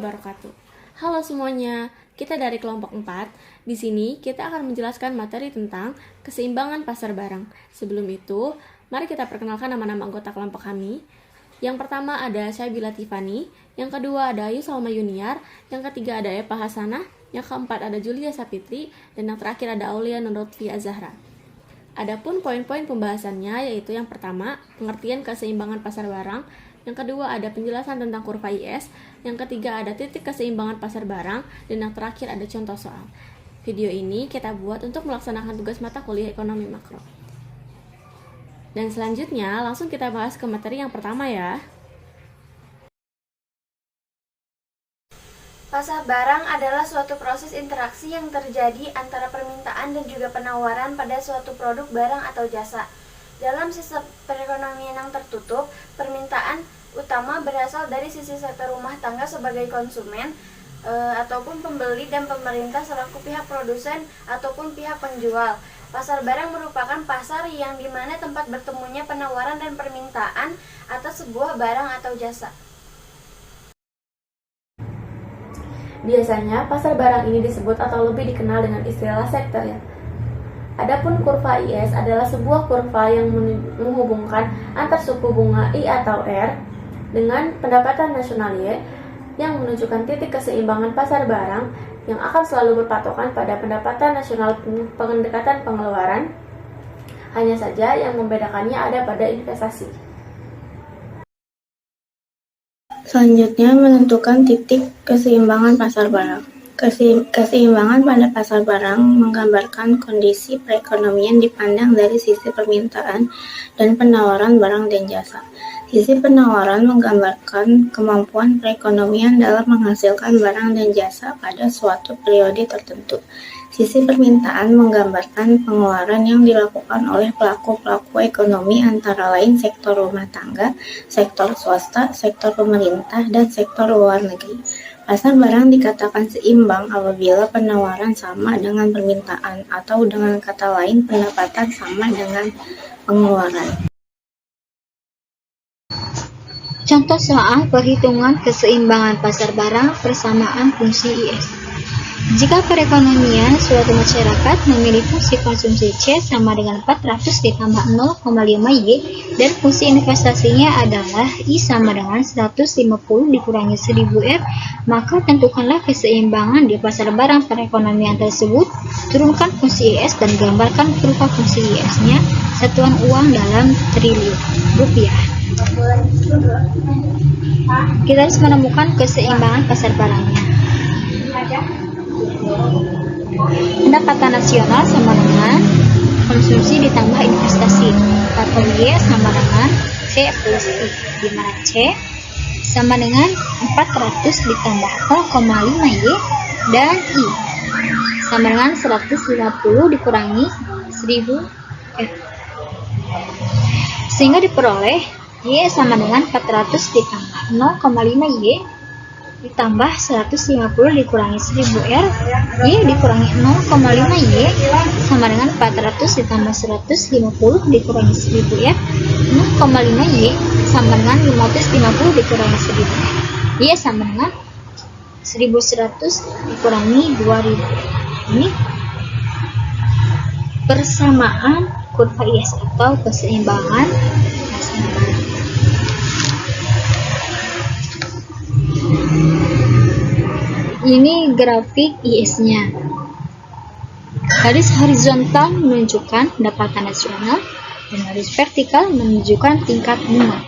wabarakatuh. Halo semuanya, kita dari kelompok 4. Di sini kita akan menjelaskan materi tentang keseimbangan pasar barang. Sebelum itu, mari kita perkenalkan nama-nama anggota kelompok kami. Yang pertama ada Syabila Tiffany, yang kedua ada Ayu Salma Yuniar, yang ketiga ada Eva Hasanah, yang keempat ada Julia Sapitri, dan yang terakhir ada Aulia Nurlutfi Azahra. Adapun poin-poin pembahasannya yaitu yang pertama, pengertian keseimbangan pasar barang, yang kedua ada penjelasan tentang kurva IS, yang ketiga ada titik keseimbangan pasar barang, dan yang terakhir ada contoh soal. Video ini kita buat untuk melaksanakan tugas mata kuliah ekonomi makro. Dan selanjutnya langsung kita bahas ke materi yang pertama ya. Pasar barang adalah suatu proses interaksi yang terjadi antara permintaan dan juga penawaran pada suatu produk, barang, atau jasa. Dalam sistem perekonomian yang tertutup, permintaan utama berasal dari sisi sektor rumah tangga sebagai konsumen, ataupun pembeli, dan pemerintah selaku pihak produsen ataupun pihak penjual. Pasar barang merupakan pasar yang dimana tempat bertemunya penawaran dan permintaan atas sebuah barang atau jasa. Biasanya pasar barang ini disebut atau lebih dikenal dengan istilah sektor ya. Adapun kurva IS adalah sebuah kurva yang menghubungkan antar suku bunga I atau R dengan pendapatan nasional Y yang menunjukkan titik keseimbangan pasar barang yang akan selalu berpatokan pada pendapatan nasional pendekatan pengeluaran. Hanya saja yang membedakannya ada pada investasi. Selanjutnya, menentukan titik keseimbangan pasar barang. Keseimbangan pada pasar barang menggambarkan kondisi perekonomian dipandang dari sisi permintaan dan penawaran barang dan jasa. Sisi penawaran menggambarkan kemampuan perekonomian dalam menghasilkan barang dan jasa pada suatu periode tertentu. Sisi permintaan menggambarkan pengeluaran yang dilakukan oleh pelaku-pelaku ekonomi antara lain sektor rumah tangga, sektor swasta, sektor pemerintah, dan sektor luar negeri. Pasar barang dikatakan seimbang apabila penawaran sama dengan permintaan, atau dengan kata lain pendapatan sama dengan pengeluaran. Contoh soal perhitungan keseimbangan pasar barang persamaan fungsi IS. Jika perekonomian suatu masyarakat memiliki fungsi konsumsi C sama dengan 400 ditambah 0,5 Y dan fungsi investasinya adalah I sama dengan 150 dikurangi 1000 R, maka tentukanlah keseimbangan di pasar barang perekonomian tersebut. Turunkan fungsi IS dan gambarkan kurva fungsi IS-nya satuan uang dalam triliun rupiah. Kita harus menemukan keseimbangan pasar barangnya. Pendapatan nasional sama dengan konsumsi ditambah investasi, atau Y sama dengan C plus I, di mana C sama dengan 400 ditambah 0,5 Y dan I sama dengan 150 dikurangi 1000 R, sehingga diperoleh Y sama dengan 400 ditambah 0,5 Y ditambah 150 dikurangi 1000 R, Y dikurangi 0,5 Y sama dengan 400 ditambah 150 dikurangi 1000 R, 0,5 Y sama dengan 550 dikurangi 1000 R, Y sama dengan 1100 dikurangi 2000. Ini persamaan kurva IS atau keseimbangan pasar barang. Ini grafik IS-nya. Garis horizontal menunjukkan pendapatan nasional dan garis vertikal menunjukkan tingkat bunga.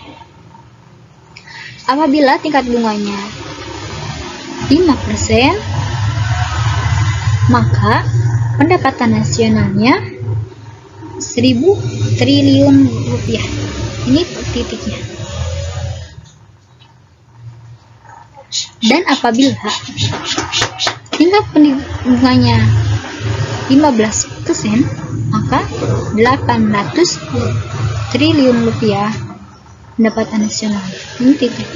Apabila tingkat bunganya 5%, maka pendapatan nasionalnya 1000 triliun rupiah. Ini titiknya. Dan apabila tingkat bunganya 15%, maka 800 triliun rupiah pendapatan nasional. Ini titik.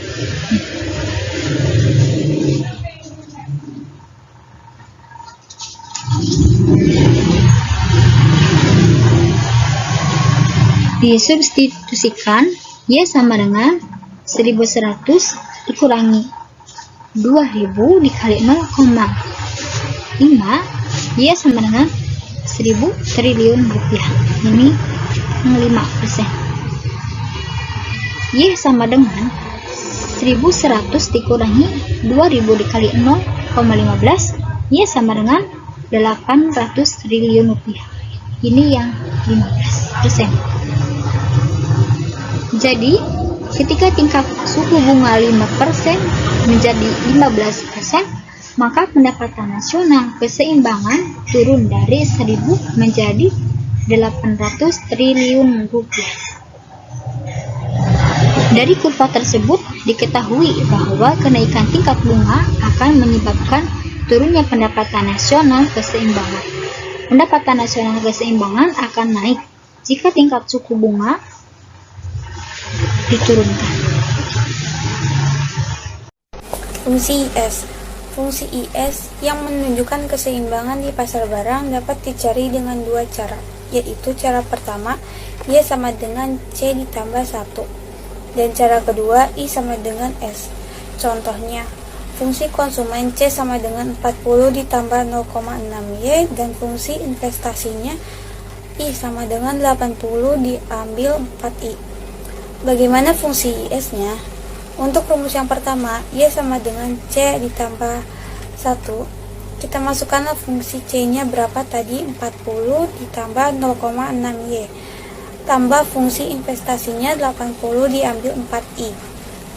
Disubstitusikan Y sama dengan 1100 dikurangi 2000 dikali 0,5, Y sama dengan 1000 triliun rupiah. Ini 5%. Y sama dengan 1100 dikurangi 2000 dikali 0,15, Y sama dengan 800 triliun rupiah. Ini yang 15%. Jadi, ketika tingkat suku bunga 5% menjadi 15%, maka pendapatan nasional keseimbangan turun dari 1000 menjadi 800 triliun rupiah. Dari kurva tersebut diketahui bahwa kenaikan tingkat bunga akan menyebabkan turunnya pendapatan nasional keseimbangan. Pendapatan nasional keseimbangan akan naik jika tingkat suku bunga diturunkan. Fungsi IS. Fungsi IS yang menunjukkan keseimbangan di pasar barang dapat dicari dengan dua cara, yaitu cara pertama, Y sama dengan C ditambah 1, dan cara kedua, I sama dengan S. Contohnya, fungsi konsumen C sama dengan 40 ditambah 0,6Y, dan fungsi investasinya I sama dengan 80 diambil 4I. Bagaimana fungsi IS-nya? Untuk rumus yang pertama, Y sama dengan C ditambah 1. Kita masukkanlah fungsi C-nya berapa tadi? 40 ditambah 0,6Y. Tambah fungsi investasinya 80 diambil 4I.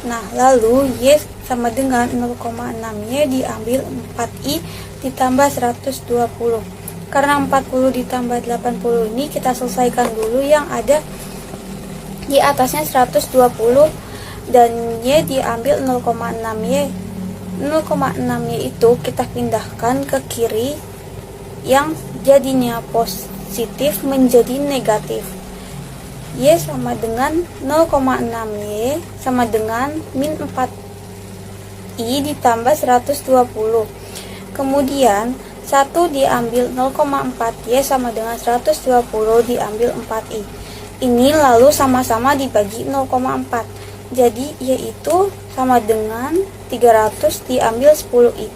Nah, lalu Y sama dengan 0,6Y diambil 4I ditambah 120. Karena 40 ditambah 80 ini kita selesaikan dulu yang ada di atasnya 120 dan Y diambil 0,6Y. 0,6Y itu kita pindahkan ke kiri yang jadinya positif menjadi negatif. Y sama dengan 0,6Y sama dengan min 4I ditambah 120. Kemudian 1 diambil 0,4Y sama dengan 120 diambil 4I. Ini lalu sama-sama dibagi 0,4. Jadi yaitu sama dengan 300 diambil 10I.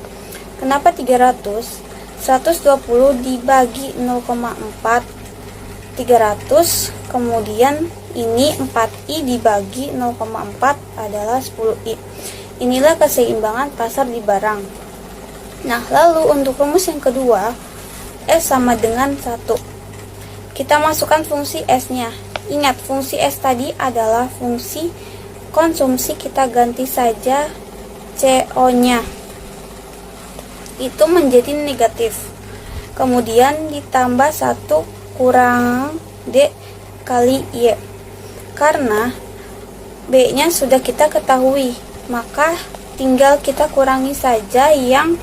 Kenapa 300? 120 dibagi 0,4 300, kemudian ini 4I dibagi 0,4 adalah 10I. Inilah keseimbangan pasar di barang. Nah, lalu untuk rumus yang kedua, S sama dengan 1. Kita masukkan fungsi S-nya. Ingat, fungsi S tadi adalah fungsi konsumsi, kita ganti saja CO-nya. Itu menjadi negatif. Kemudian ditambah 1 kurang D kali Y. Karena B-nya sudah kita ketahui, maka tinggal kita kurangi saja yang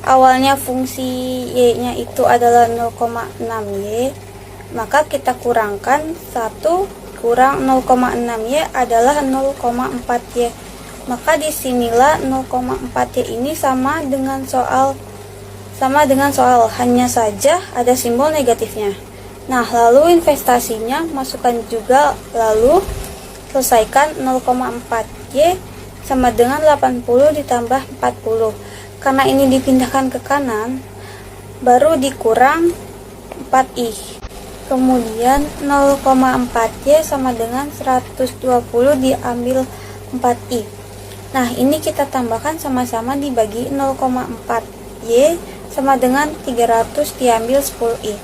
awalnya fungsi Y-nya itu adalah 0,6Y. Maka kita kurangkan 1 kurang 0,6Y adalah 0,4Y. Maka disinilah 0,4Y ini sama dengan soal, hanya saja ada simbol negatifnya. Nah, lalu investasinya masukkan juga, lalu selesaikan 0,4Y sama dengan 80 ditambah 40. Karena ini dipindahkan ke kanan, baru dikurang 4I. Kemudian 0,4Y sama dengan 120 diambil 4I. Nah, ini kita tambahkan sama-sama dibagi 0,4Y sama dengan 300 diambil 10I.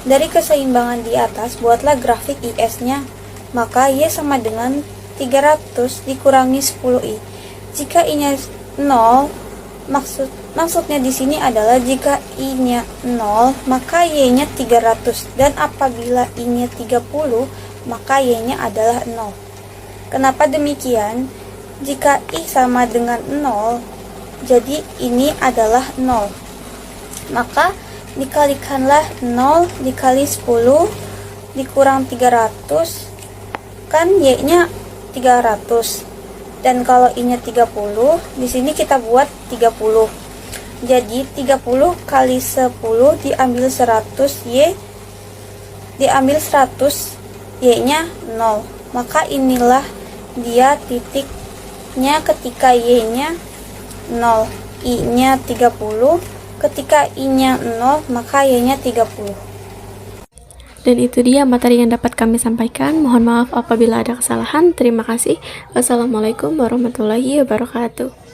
Dari keseimbangan di atas, buatlah grafik IS-nya. Maka Y sama dengan 300 dikurangi 10I. Jika I-nya 0, maksudnya di sini adalah jika I-nya 0, maka Y-nya 300, dan apabila I-nya 30, maka Y-nya adalah 0. Kenapa demikian? Jika I sama dengan 0, jadi ini adalah 0. Maka dikalikanlah 0 dikali 10 dikurang 300, kan Y-nya 300. Dan kalau I-nya 30, di sini kita buat 30. Jadi 30 kali 10 diambil 100, Y diambil 100, Y-nya 0. Maka inilah dia titiknya ketika Y-nya 0, I-nya 30. Ketika I-nya 0, maka Y-nya 30. Dan itu dia materi yang dapat kami sampaikan. Mohon maaf apabila ada kesalahan. Terima kasih. Wassalamualaikum warahmatullahi wabarakatuh.